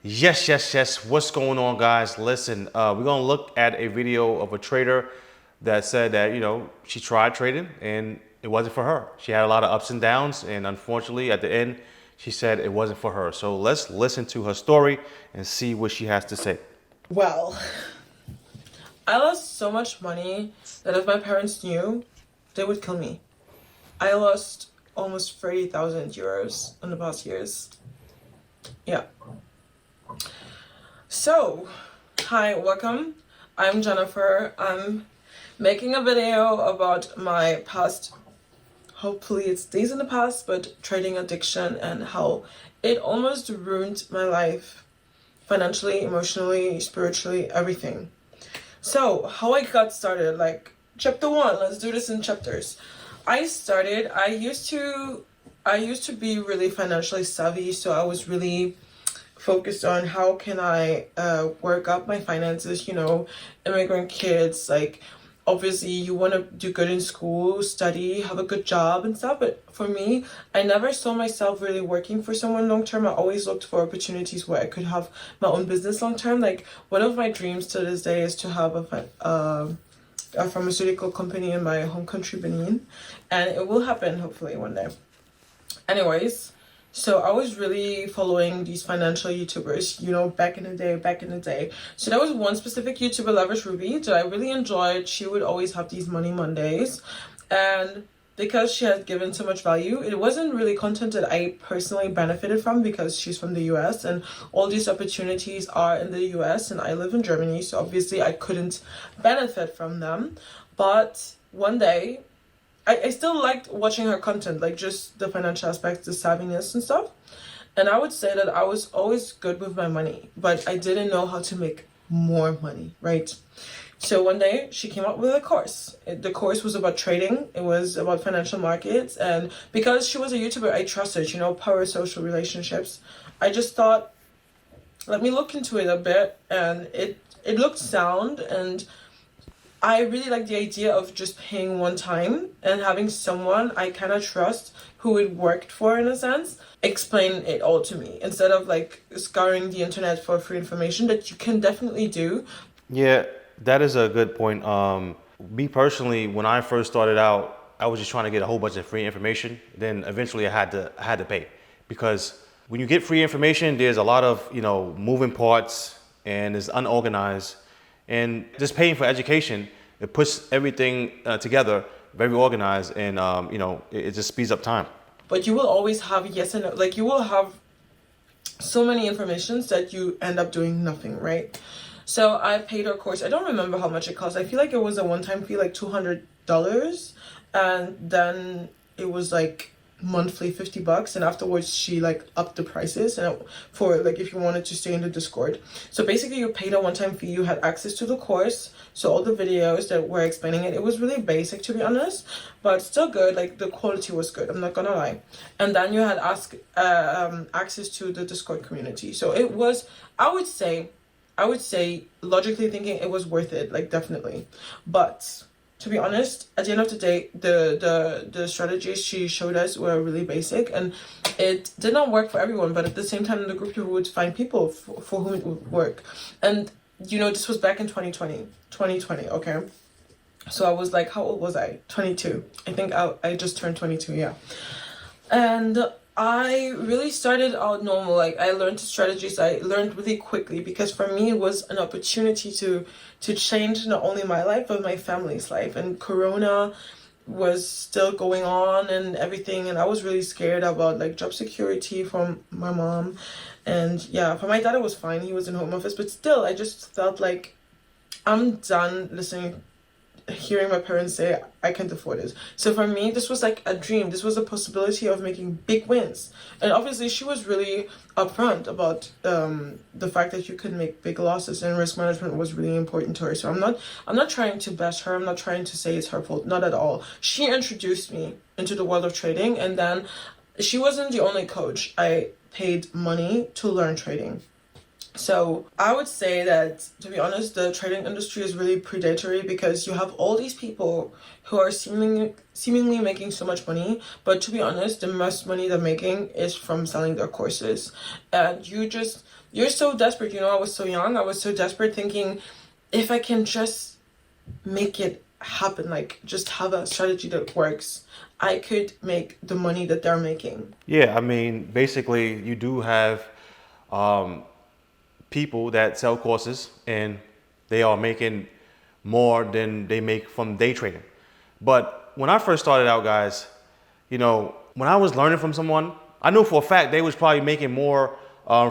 Yes. What's going on, guys? Listen, we're gonna look at a video of a trader that said that she tried trading and it wasn't for her. She had a lot of ups and downs, and unfortunately, at the end, she said it wasn't for her. So let's listen to her story and see what she has to say. Well, I lost so much money that if my parents knew, they would kill me. I lost almost 30,000 euros in the past years. Yeah. So, hi, welcome. I'm Jennifer. I'm making a video about my past, hopefully it's days in the past, but trading addiction and how it almost ruined my life financially, emotionally, spiritually, everything. So, how I got started, like chapter 1, let's do this in chapters. I used to be really financially savvy, so I was really focused on how can I work up my finances, immigrant kids, like obviously you want to do good in school, study, have a good job and stuff, but for me, I never saw myself really working for someone long term. I always looked for opportunities where I could have my own business long term. Like one of my dreams to this day is to have a pharmaceutical company in my home country, Benin, and it will happen hopefully one day. Anyways, so I was really following these financial YouTubers, back in the day. So there was one specific YouTuber, Leverage Ruby, that I really enjoyed. She would always have these Money Mondays. And because she had given so much value, it wasn't really content that I personally benefited from because she's from the US and all these opportunities are in the US and I live in Germany. So obviously I couldn't benefit from them. But one day, I still liked watching her content, like just the financial aspects, the savviness and stuff. And I would say that I was always good with my money, but I didn't know how to make more money, right? So one day she came up with a course. The course was about trading. It was about financial markets. And because she was a YouTuber, I trusted, power social relationships. I just thought, let me look into it a bit. And it looked sound, and I really like the idea of just paying one time and having someone I kind of trust who it worked for in a sense explain it all to me instead of like scouring the internet for free information that you can definitely do. Yeah, that is a good point. Me personally, when I first started out, I was just trying to get a whole bunch of free information. Then eventually I had to pay because when you get free information, there's a lot of moving parts and it's unorganized. And just paying for education, it puts everything together, very organized, and it just speeds up time. But you will always have yes and no. Like you will have so many informations that you end up doing nothing, right? So I paid her course. I don't remember how much it cost. I feel like it was a one-time fee, like $200, and then it was like monthly $50, and afterwards she like upped the prices and for like if you wanted to stay in the Discord. So basically you paid a one-time fee, you had access to the course, so all the videos that were explaining it, it was really basic to be honest, but still good, like the quality was good, I'm not gonna lie. And then you had access to the Discord community. So it was, I would say logically thinking it was worth it, like definitely. But to be honest, at the end of the day, the strategies she showed us were really basic and it did not work for everyone, but at the same time in the group you would find people for whom it would work. And this was back in 2020, okay? So I was like, how old was I? 22. I think I just turned 22, yeah. And I really started out normal. Like I learned the strategies. I learned really quickly because for me it was an opportunity to change not only my life but my family's life. And Corona was still going on and everything, and I was really scared about like job security from my mom. And yeah, for my dad it was fine. He was in home office, but still I just felt like I'm done listening hearing my parents say I can't afford it. So for me, this was like a dream. This was a possibility of making big wins. And obviously, she was really upfront about the fact that you could make big losses, and risk management was really important to her. So I'm not trying to bash her. I'm not trying to say it's her fault. Not at all. She introduced me into the world of trading, and then she wasn't the only coach. I paid money to learn trading. So I would say that, to be honest, the trading industry is really predatory because you have all these people who are seemingly making so much money, but to be honest, the most money they're making is from selling their courses. And you just you're so desperate. I was so young. I was so desperate, thinking if I can just make it happen, like just have a strategy that works, I could make the money that they're making. Yeah, I mean, basically, you do have people that sell courses and they are making more than they make from day trading. But when I first started out, guys, when I was learning from someone, I knew for a fact they was probably making more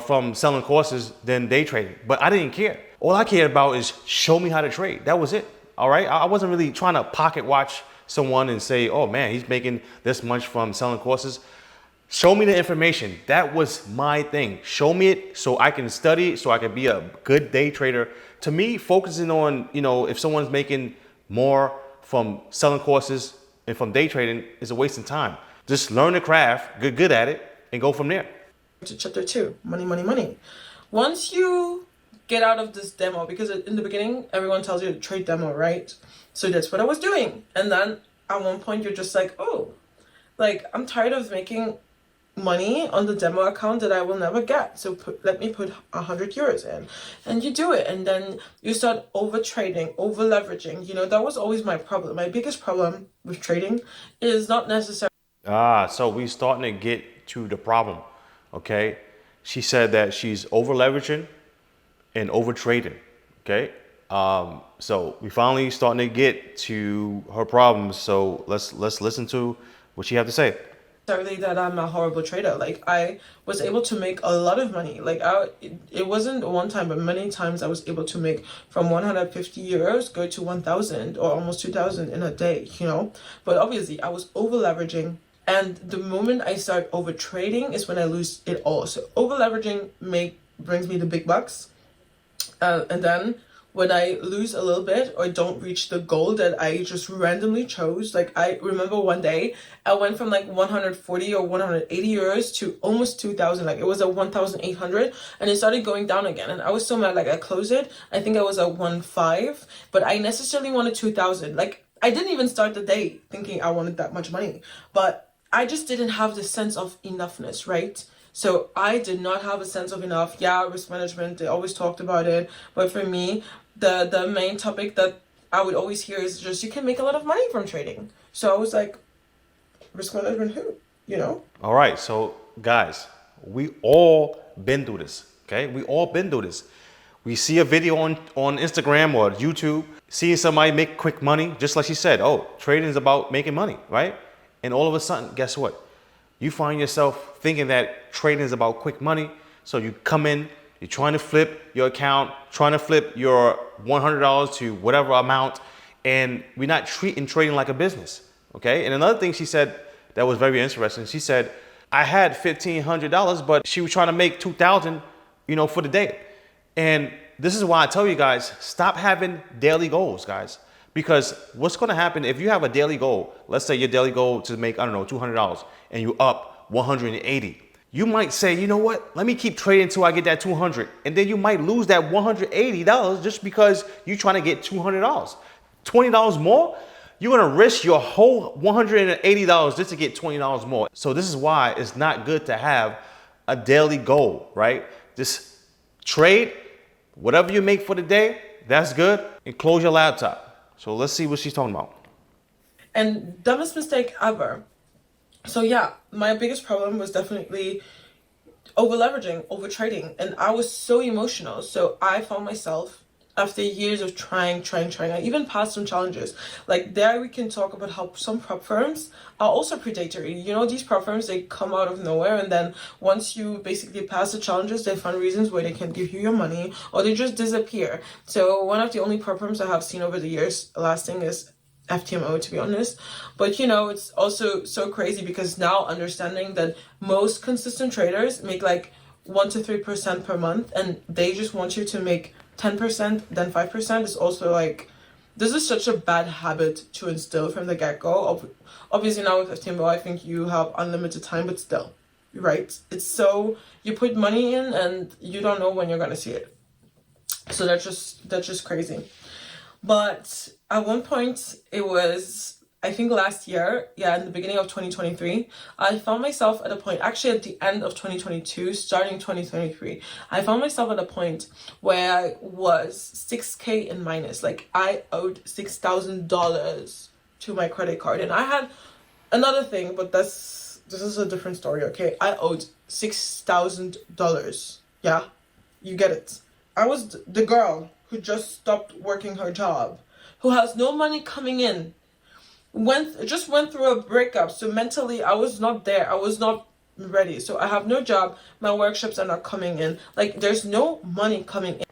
from selling courses than day trading. But I didn't care. All I cared about is show me how to trade. That was it. All right. I wasn't really trying to pocket watch someone and say, oh man, he's making this much from selling courses. Show me the information. That was my thing. Show me it so I can study, so I can be a good day trader. To me, focusing on, if someone's making more from selling courses and from day trading is a waste of time. Just learn the craft, get good at it, and go from there. To chapter 2, money, money, money. Once you get out of this demo, because in the beginning everyone tells you to trade demo, right? So that's what I was doing, and then at one point you're just like, oh, like I'm tired of making money on the demo account that I will never get. So let me put 100 euros in, and you do it, and then you start over trading, over leveraging. That was always my problem. My biggest problem with trading is not necessarily. So we starting to get to the problem, okay? She said that she's over leveraging and over trading, okay? So we finally starting to get to her problems. So let's listen to what she have to say. That I'm a horrible trader. Like I was able to make a lot of money. Like it wasn't one time, but many times I was able to make from 150 euros go to 1,000 or almost 2,000 in a day. But obviously I was over leveraging. And the moment I start over trading is when I lose it all. So over leveraging brings me the big bucks, and then when I lose a little bit or don't reach the goal that I just randomly chose, like I remember one day I went from like 140 or 180 euros to almost 2,000. Like it was at 1,800, and it started going down again. And I was so mad. Like I closed it. I think I was at 1.5, but I necessarily wanted 2,000. Like I didn't even start the day thinking I wanted that much money, but I just didn't have the sense of enoughness, right? So I did not have a sense of enough. Yeah, risk management, they always talked about it. But for me, the main topic that I would always hear is just you can make a lot of money from trading. So I was like, risk management who? All right, so guys, we all been through this, okay? We all been through this. We see a video on Instagram or YouTube, seeing somebody make quick money, just like she said, oh, trading is about making money, right? And all of a sudden, guess what? You find yourself thinking that trading is about quick money. So you come in, you're trying to flip your account, trying to flip your $100 to whatever amount, and we're not treating trading like a business, okay? And another thing she said that was very interesting, she said, I had $1,500, but she was trying to make 2,000, for the day. And this is why I tell you guys, stop having daily goals, guys. Because what's going to happen if you have a daily goal, let's say your daily goal to make, I don't know, $200, and you up 180. You might say, you know what, let me keep trading until I get that 200. And then you might lose that $180 just because you're trying to get $200. $20 more, you're going to risk your whole $180 just to get $20 more. So this is why it's not good to have a daily goal, right? Just trade, whatever you make for the day, that's good, and close your laptop. So let's see what she's talking about. And dumbest mistake ever. So yeah, my biggest problem was definitely over leveraging, over trading, and I was so emotional. So I found myself after years of trying, I even passed some challenges. Like there we can talk about how some prop firms are also predatory. These prop firms, they come out of nowhere, and then once you basically pass the challenges, they find reasons why they can give you your money or they just disappear. So one of the only prop firms I have seen over the years lasting is FTMO, to be honest. But it's also so crazy because now understanding that most consistent traders make like 1 to 3% per month, and they just want you to make 10%, then 5% is also like, this is such a bad habit to instill from the get-go. Obviously now with FTMO, I think you have unlimited time, but still, right? It's so, you put money in and you don't know when you're gonna see it. So that's just crazy. But at one point it was I think last year, yeah, in the beginning of 2023, I found myself at a point, actually at the end of 2022, starting 2023, I found myself at a point where I was 6K in minus. Like I owed $6,000 to my credit card. And I had another thing, but this is a different story, okay? I owed $6,000. Yeah, you get it. I was the girl who just stopped working her job, who has no money coming in, went through a breakup. So mentally I was not there. I was not ready. So I have no job. My workshops are not coming in. Like there's no money coming in.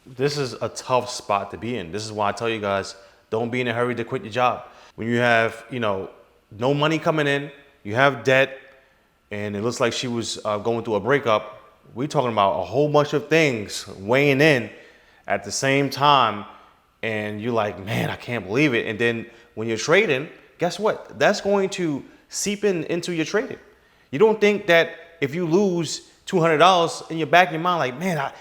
This is a tough spot to be in. This is why I tell you guys, don't be in a hurry to quit your job. When you have, no money coming in, you have debt, and it looks like she was going through a breakup. We talking about a whole bunch of things weighing in at the same time, and you're like, man, I can't believe it. And then when you're trading, guess what? That's going to seep into your trading. You don't think that if you lose $200 in your back of your mind, like, man,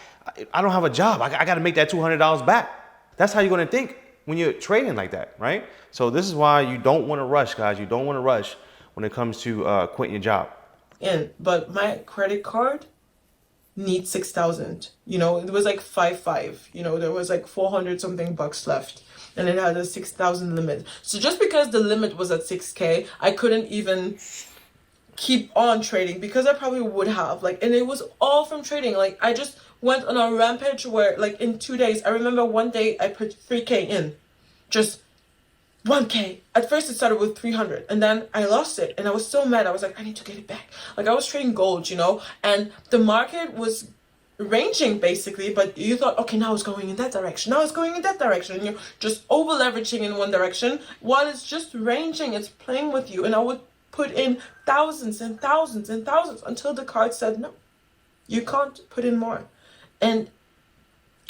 I don't have a job. I got to make that $200 back. That's how you're going to think when you're trading like that, right? So this is why you don't want to rush, guys. You don't want to rush when it comes to quitting your job. But my credit card needs 6,000. It was like 5,500. There was like 400 something bucks left. And it had a 6,000 limit. So just because the limit was at 6K, I couldn't even keep on trading because I probably would have. And it was all from trading. Like I just went on a rampage where like in 2 days, I remember one day I put 3K in. Just 1K. At first it started with 300 and then I lost it and I was so mad. I was like, I need to get it back. Like I was trading gold, and the market was ranging basically, but you thought, okay, now it's going in that direction. Now it's going in that direction. And you're just over leveraging in one direction while it's just ranging. It's playing with you. And I would put in thousands and thousands and thousands until the card said, no, you can't put in more. And,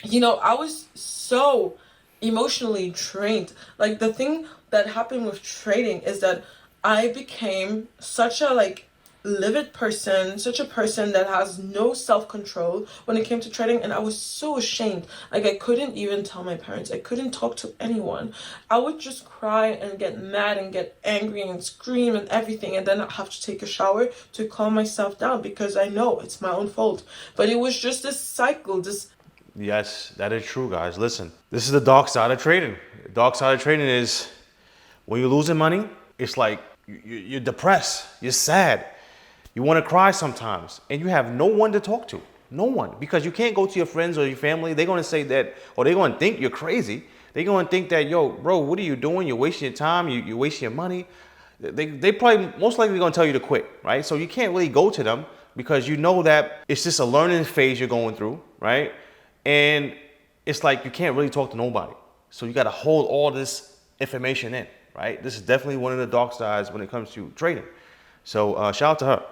I was so emotionally drained. Like the thing that happened with trading is that I became such a livid person, such a person that has no self-control when it came to trading, and I was so ashamed. Like I couldn't even tell my parents. I couldn't talk to anyone. I would just cry and get mad and get angry and scream and everything, and then I have to take a shower to calm myself down because I know it's my own fault. But it was just this cycle, this. Yes, that is true, guys. Listen, this is the dark side of trading. The dark side of trading is when you're losing money, it's like you're depressed, you're sad, you want to cry sometimes, and you have no one to talk to. No one. Because you can't go to your friends or your family. They're going to say that, or they're going to think you're crazy. They're going to think that, yo, bro, what are you doing? You're wasting your time. You're wasting your money. They probably most likely going to tell you to quit, right? So you can't really go to them because you know that it's just a learning phase you're going through, right? And it's like you can't really talk to nobody. So you got to hold all this information in, right? This is definitely one of the dark sides when it comes to trading. So shout out to her.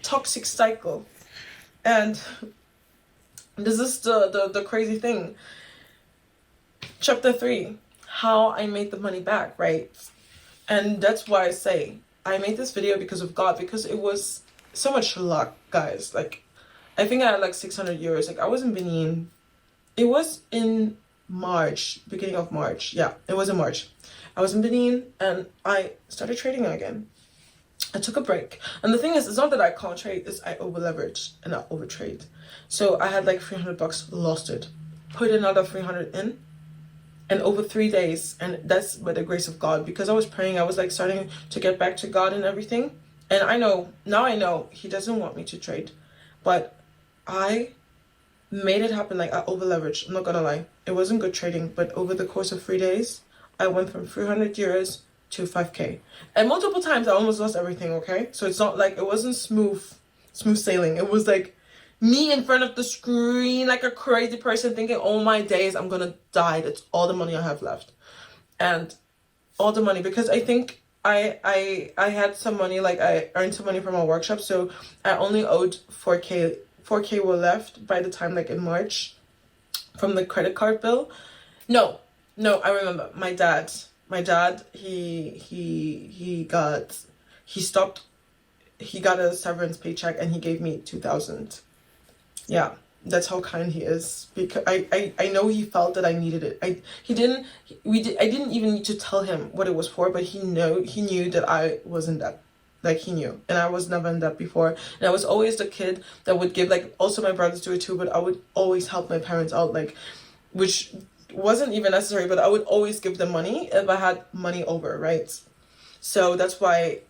Toxic cycle. And this is the crazy thing. Chapter 3, how I made the money back, right? And that's why I say I made this video because of God, because it was so much luck, guys. Like I think I had like 600 euros. Like I was in Benin. It was in March, beginning of March. Yeah, it was in March. I was in Benin and I started trading again. I took a break. And the thing is, it's not that I can't trade, it's I over leveraged and I overtrade. So I had like 300 bucks, lost it. Put another 300 in. And over 3 days, and that's by the grace of God, because I was praying, I was like starting to get back to God and everything. And I know He doesn't want me to trade. But I made it happen. Like I over leveraged. I'm not gonna lie. It wasn't good trading, but over the course of 3 days, I went from 300 euros to 5K. And multiple times I almost lost everything, okay? So it's not like it wasn't smooth sailing. It was like me in front of the screen like a crazy person thinking, oh my days, I'm gonna die. That's all the money I have left. And all the money, because I think I had some money, like I earned some money from my workshop, so I only owed 4K. 4K were left by the time like in March from the credit card bill. No, I remember my dad, he got a severance paycheck and he gave me 2,000. Yeah. That's how kind he is. Because I know he felt that I needed it. I didn't even need to tell him what it was for, but he knew that I was in debt. Like he knew. And I was never in debt before. And I was always the kid that would give, like, also my brothers do it too, but I would always help my parents out, like, which wasn't even necessary, but I would always give them money if I had money over, right? So that's why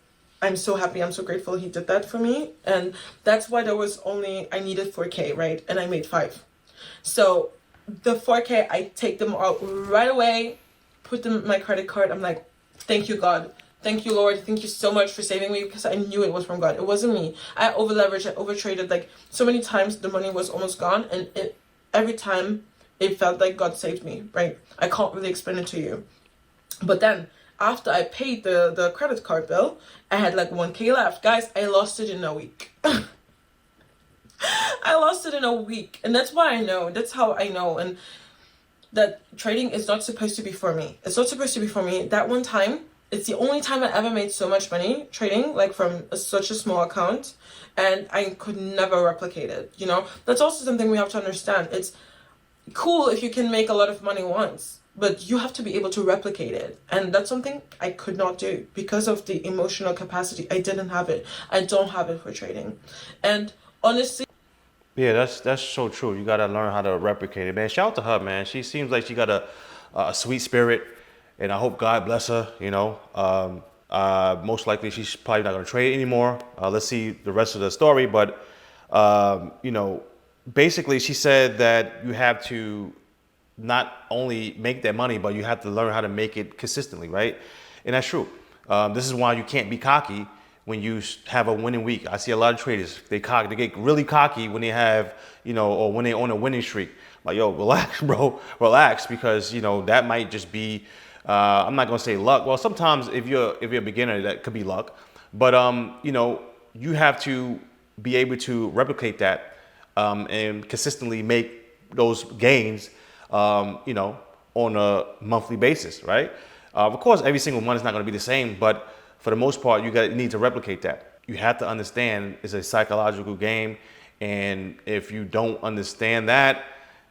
I'm so happy, I'm so grateful he did that for me. And that's why I needed 4K, right? And I made 5. So the 4K, I take them out right away, put them in my credit card. I'm like, thank you, God. Thank you, Lord. Thank you so much for saving me, because I knew it was from God. It wasn't me. I over leveraged, I over traded. Like, so many times the money was almost gone, and every time it felt like God saved me, right? I can't really explain it to you. But then after I paid the credit card bill, I had like 1K left. Guys, I lost it in a week. I lost it in a week. And that's why I know. That's how I know. And that trading is not supposed to be for me. It's not supposed to be for me. That one time, it's the only time I ever made so much money trading, like from such a small account. And I could never replicate it. You know, that's also something we have to understand. It's cool if you can make a lot of money once, but you have to be able to replicate it. And that's something I could not do because of the emotional capacity. I didn't have it. I don't have it for trading. And honestly, Yeah, that's so true. You gotta learn how to replicate it, man. Shout out to her, man. She seems like she got a sweet spirit, and I hope God bless her. You know, most likely she's probably not gonna trade anymore. Let's see the rest of the story, but you know, basically she said that you have to not only make that money, but you have to learn how to make it consistently, right? And that's true. This is why you can't be cocky when you have a winning week. I see a lot of traders, they get really cocky when they have, you know, or when they're on a winning streak. Like, yo, relax, bro, relax, because, you know, that might just be, I'm not gonna say luck. Well, sometimes if you're a beginner, that could be luck. But, you know, you have to be able to replicate that and consistently make those gains, you know, on a monthly basis, right? Of course, every single month is not going to be the same, but for the most part, need to replicate that. You have to understand it's a psychological game, and if you don't understand that,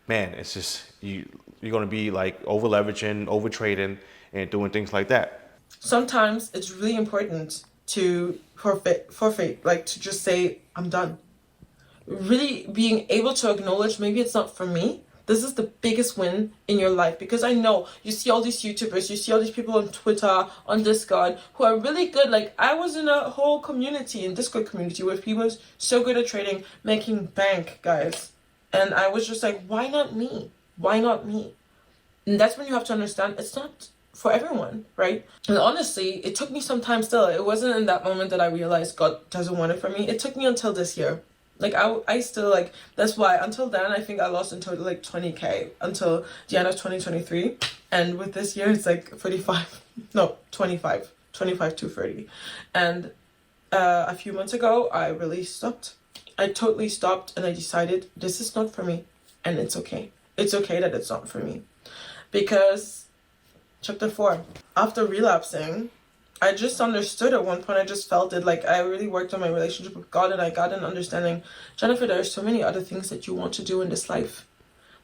man, it's just you're going to be like over leveraging, over trading, and doing things like that. sometimes it's really important to forfeit, like to just say, I'm done. Really being able to acknowledge, maybe it's not for me. This is the biggest win in your life, because I know you see all these YouTubers, you see all these people on Twitter, on Discord, who are really good. Like, I was in a whole community, in Discord community, with people so good at trading, making bank, guys. And I was just like, why not me? Why not me? And that's when you have to understand it's not for everyone, right? And honestly, it took me some time still. It wasn't in that moment that I realized God doesn't want it for me. It took me until this year. Like, I still, like, that's why until then I think I lost in total like 20K until the end of 2023. And with this year it's like 45, no, 25 to 30. And a few months ago I really stopped. I totally stopped, and I decided this is not for me. And it's okay. It's okay that it's not for me. Because chapter 4, after relapsing, I just understood at one point. I just felt it. Like, I really worked on my relationship with God, and I got an understanding. Jennifer, there are so many other things that you want to do in this life.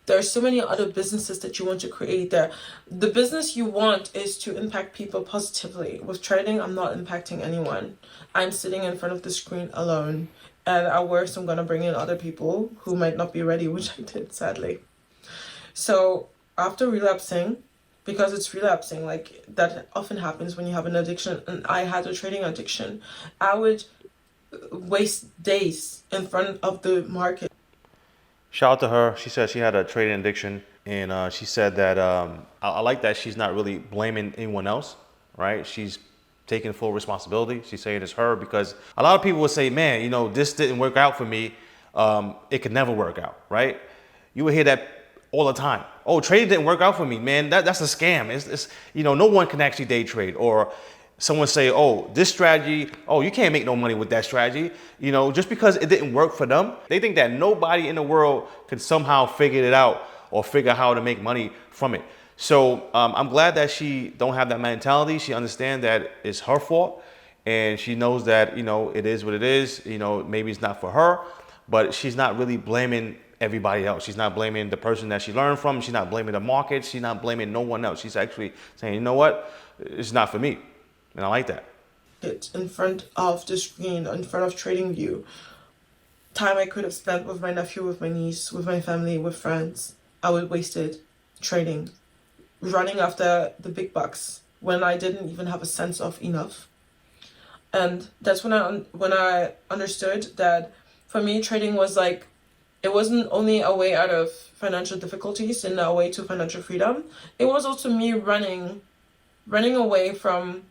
There are so many other businesses that you want to create there. The business you want is to impact people positively. With trading, I'm not impacting anyone. I'm sitting in front of the screen alone. And at worst, I'm going to bring in other people who might not be ready, which I did, sadly. So after relapsing, because it's relapsing, like that often happens when you have an addiction, and I had a trading addiction, I would waste days in front of the market. Shout out to her. She said she had a trading addiction, and she said that I like that she's not really blaming anyone else, right? She's taking full responsibility. She's saying it's her, because a lot of people will say, man, you know, this didn't work out for me. It could never work out, right? You will hear that all the time. Oh, trading didn't work out for me, man. That's a scam. It's you know, no one can actually day trade. Or someone say, oh, this strategy, oh, you can't make no money with that strategy. You know, just because it didn't work for them, they think that nobody in the world could somehow figure it out or figure out how to make money from it. So I'm glad that she don't have that mentality. She understands that it's her fault, and she knows that, you know, it is what it is. You know, maybe it's not for her, but she's not really blaming everybody else. She's not blaming the person that she learned from. She's not blaming the market. She's not blaming no one else. She's actually saying, you know what? It's not for me. And I like that. It in front of the screen, in front of TradingView. Time I could have spent with my nephew, with my niece, with my family, with friends, I would waste it trading, running after the big bucks when I didn't even have a sense of enough. And that's when I understood that for me trading was like, it wasn't only a way out of financial difficulties and a way to financial freedom. It was also me running away from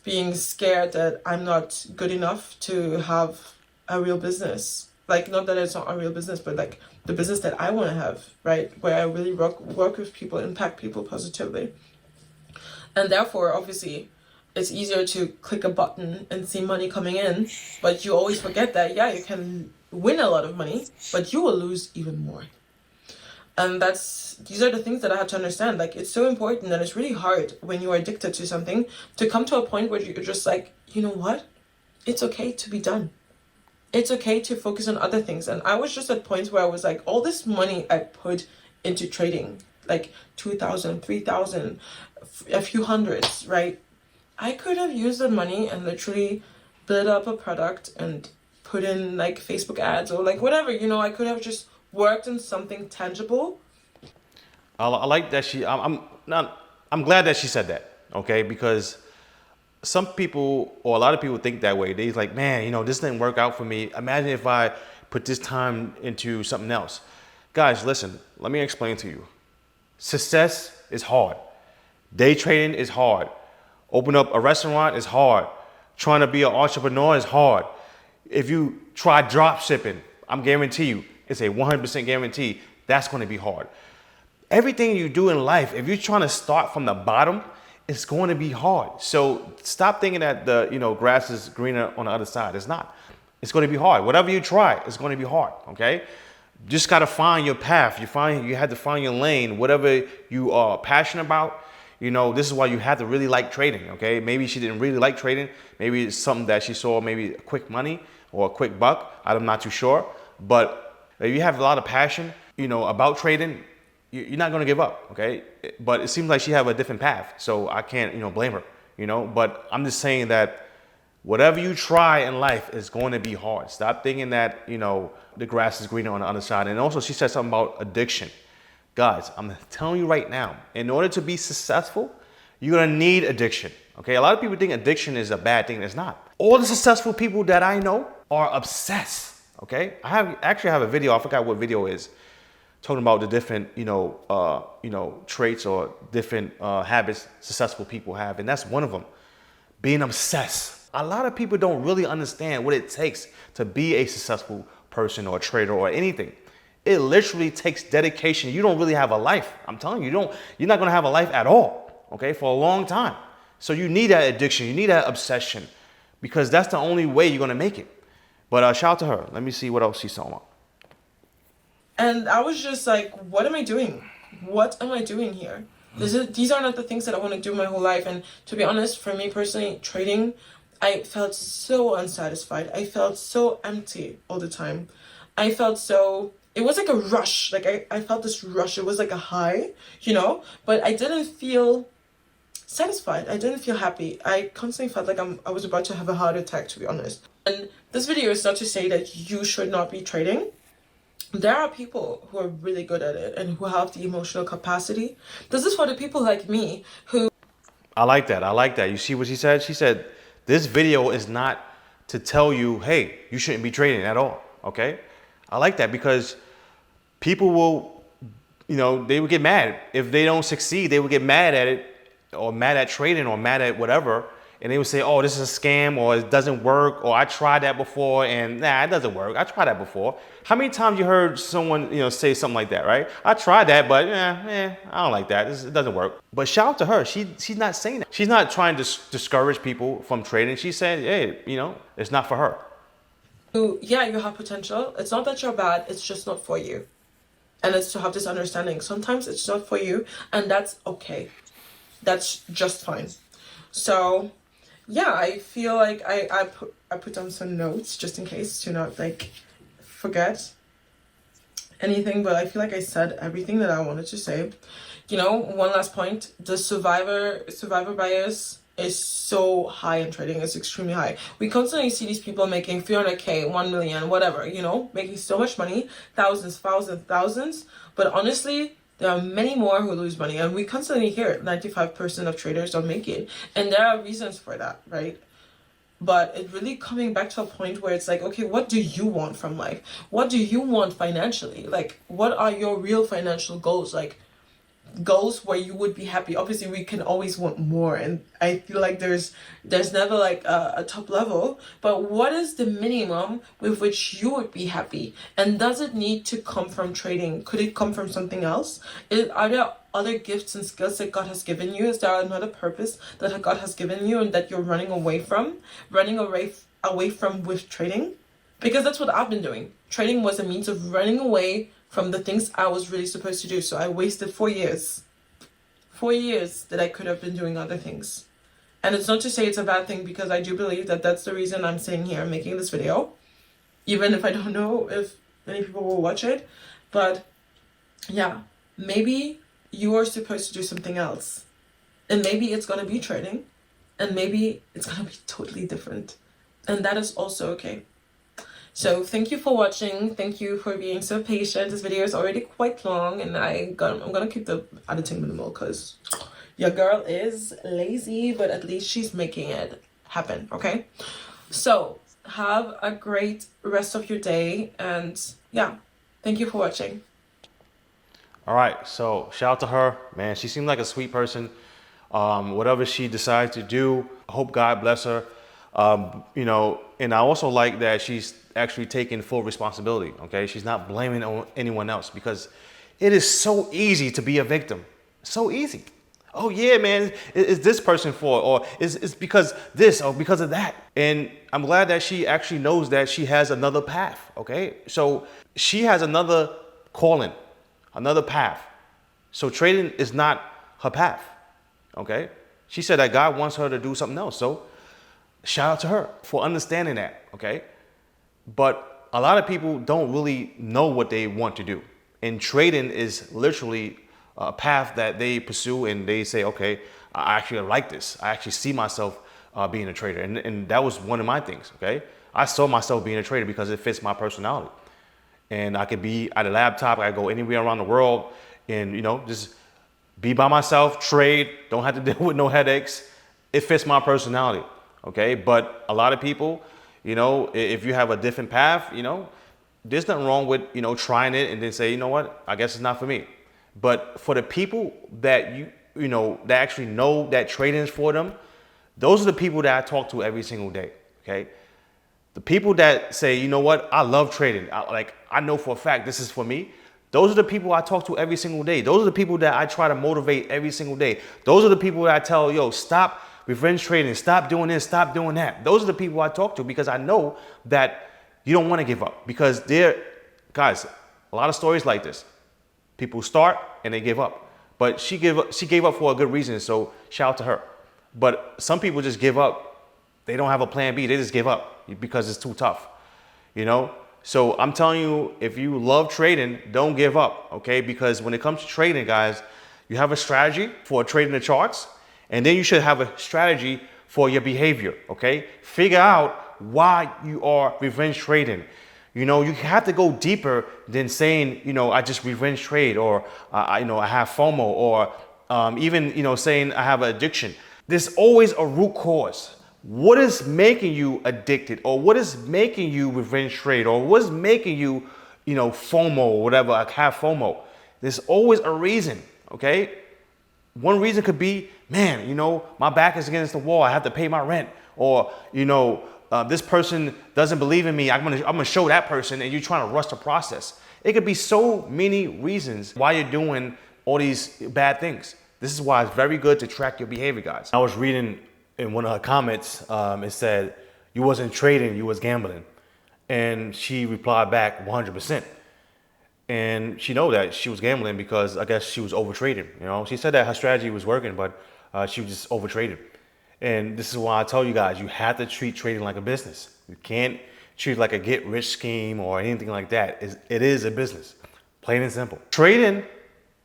being scared that I'm not good enough to have a real business. Like, not that it's not a real business, but like the business that I want to have, right? Where I really work with people, impact people positively. And therefore, obviously, it's easier to click a button and see money coming in. But you always forget that, yeah, you can win a lot of money, but you will lose even more. And these are the things that I had to understand. Like, it's so important, and it's really hard when you are addicted to something to come to a point where you're just like, you know what? It's okay to be done. It's okay to focus on other things. And I was just at points where I was like, all this money I put into trading, like 2,000, 3,000, a few hundreds, right? I could have used the money and literally build up a product and put in like Facebook ads or like whatever, I could have just worked on something tangible. I like that I'm not, I'm glad that she said that, okay? Because some people, or a lot of people think that way. They're like, man, this didn't work out for me. Imagine if I put this time into something else. Guys, listen, let me explain to you. Success is hard. Day trading is hard. Open up a restaurant is hard. Trying to be an entrepreneur is hard. If you try drop shipping, I'm guarantee you, it's a 100% guarantee, that's going to be hard. Everything you do in life, if you're trying to start from the bottom, it's going to be hard. So stop thinking that the grass is greener on the other side. It's not. It's going to be hard. Whatever you try, it's going to be hard. Okay, just got to find your path. You have to find your lane. Whatever you are passionate about. This is why you have to really like trading. Okay, maybe she didn't really like trading. Maybe it's something that she saw, maybe quick money or a quick buck. I'm not too sure. But if you have a lot of passion, about trading, you're not going to give up, okay? But it seems like she have a different path, so I can't, blame her, But I'm just saying that whatever you try in life is going to be hard. Stop thinking that, the grass is greener on the other side. And also she said something about addiction. Guys, I'm telling you right now, in order to be successful, you're going to need addiction, okay? A lot of people think addiction is a bad thing. It's not. All the successful people that I know are obsessed, okay? I actually have a video, I forgot what video it is, talking about the different, traits or different habits successful people have. And that's one of them, being obsessed. A lot of people don't really understand what it takes to be a successful person or a trader or anything. It literally takes dedication. You don't really have a life. I'm telling you, you're not going to have a life at all, okay, for a long time. So you need that addiction. You need that obsession because that's the only way you're going to make it. But shout out to her. Let me see what else she's talking about. And I was just like, what am I doing? What am I doing here? These are not the things that I want to do my whole life. And to be honest, for me personally, trading, I felt so unsatisfied. I felt so empty all the time. I felt so, it was like a rush. Like I felt this rush. It was like a high, but I didn't feel satisfied. I didn't feel happy. I constantly felt like I was about to have a heart attack, to be honest. And this video is not to say that you should not be trading. There are people who are really good at it and who have the emotional capacity. This is for the people like me who... I like that. I like that. You see what she said? She said, this video is not to tell you, hey, you shouldn't be trading at all. Okay? I like that because people will, they will get mad. If they don't succeed, they will get mad at it or mad at trading or mad at whatever. And they would say, oh, this is a scam or it doesn't work or I tried that before and nah, it doesn't work. I tried that before. How many times you heard someone, say something like that, right? I tried that, but I don't like that. It doesn't work. But shout out to her. She's not saying that. She's not trying to discourage people from trading. She's saying, hey, it's not for her. Yeah, you have potential. It's not that you're bad. It's just not for you. And it's to have this understanding. Sometimes it's not for you and that's okay. That's just fine. So... yeah, I feel like I put down some notes just in case to not like forget. anything, but I feel like I said everything that I wanted to say. You know, one last point, the survivor bias is so high in trading. It's extremely high. We constantly see these people making 300K, 1 million, whatever, you know, making so much money, thousands, but honestly, there are many more who lose money, and we constantly hear it. 95% of traders don't make it, and there are reasons for that, right? But it really coming back to a point where it's like, okay, what do you want from life? What do you want financially? Like, what are your real financial goals? Like, goals where you would be happy. Obviously we can always want more, and I feel like there's never like a top level, but what is the minimum with which you would be happy? And does it need to come from trading? Could it come from something else? Are there other gifts and skills that God has given you? Is there another purpose that God has given you and that you're running away from with trading? Because that's what I've been doing. Trading was a means of running away from the things I was really supposed to do. So I wasted 4 years. 4 years that I could have been doing other things. And it's not to say it's a bad thing, because I do believe that that's the reason I'm sitting here making this video. Even if I don't know if many people will watch it. But yeah, maybe you are supposed to do something else. And maybe it's going to be trading. And maybe it's going to be totally different. And that is also okay. So thank you for watching. Thank you for being so patient. This video is already quite long, and I'm gonna keep the editing minimal because your girl is lazy, but at least she's making it happen, okay? So have a great rest of your day, and yeah, thank you for watching. All right, so shout out to her, man. She seemed like a sweet person. Whatever she decides to do, I hope God bless her. You know, and I also like that she's actually taking full responsibility. Okay, she's not blaming on anyone else, because it is so easy to be a victim. So easy. Oh yeah, man, is this person for, or is because this or because of that? And I'm glad that she actually knows that she has another path. Okay, so she has another calling, another path. So trading is not her path. Okay, she said that God wants her to do something else. So shout out to her for understanding that, okay? But a lot of people don't really know what they want to do. And trading is literally a path that they pursue, and they say, okay, I actually like this. I actually see myself being a trader. And that was one of my things, okay? I saw myself being a trader because it fits my personality. And I could be at a laptop, I could go anywhere around the world and, you know, just be by myself, trade, don't have to deal with no headaches. It fits my personality. Okay, but a lot of people, you know, if you have a different path, you know, there's nothing wrong with, you know, trying it and then say, you know what, I guess it's not for me. But for the people that you know, that actually know that trading is for them, those are the people that I talk to every single day. Okay, the people that say, you know what, I love trading. I know for a fact this is for me. Those are the people I talk to every single day. Those are the people that I try to motivate every single day. Those are the people that I tell, yo, stop revenge trading, stop doing this, stop doing that. Those are the people I talk to, because I know that you don't want to give up, because guys, a lot of stories like this. People start and they give up, but she gave up for a good reason. So shout out to her. But some people just give up. They don't have a plan B. They just give up because it's too tough, you know? So I'm telling you, if you love trading, don't give up, okay? Because when it comes to trading, guys, you have a strategy for trading the charts, and then you should have a strategy for your behavior, okay? Figure out why you are revenge trading. You know, you have to go deeper than saying, you know, I just revenge trade, or, you know, I have FOMO, or even, you know, saying I have an addiction. There's always a root cause. What is making you addicted, or what is making you revenge trade, or what is making you, you know, FOMO or whatever, like have FOMO? There's always a reason, okay? One reason could be, man, you know, my back is against the wall. I have to pay my rent. Or, you know, this person doesn't believe in me. I'm gonna show that person, and you're trying to rush the process. It could be so many reasons why you're doing all these bad things. This is why it's very good to track your behavior, guys. I was reading in one of her comments, it said, you wasn't trading, you was gambling. And she replied back 100%. And she know that she was gambling because I guess she was overtrading. You know, she said that her strategy was working, but she was just overtrading. And this is why I tell you guys, you have to treat trading like a business. You can't treat it like a get rich scheme or anything like that. It is a business. Plain and simple. Trading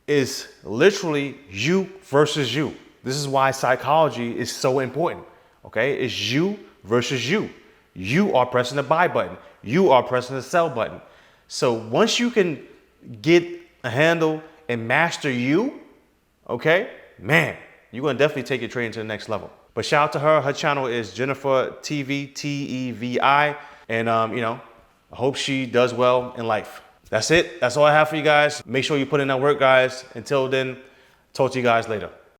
is literally you versus you. This is why psychology is so important. Okay, it's you versus you. You are pressing the buy button. You are pressing the sell button. So once you can get a handle and master you, okay, man, you're gonna definitely take your trading to the next level. But shout out to her. Her channel is Jennifer TV, Tevi. And I hope she does well in life. That's it. That's all I have for you guys. Make sure you put in that work, guys. Until then, talk to you guys later.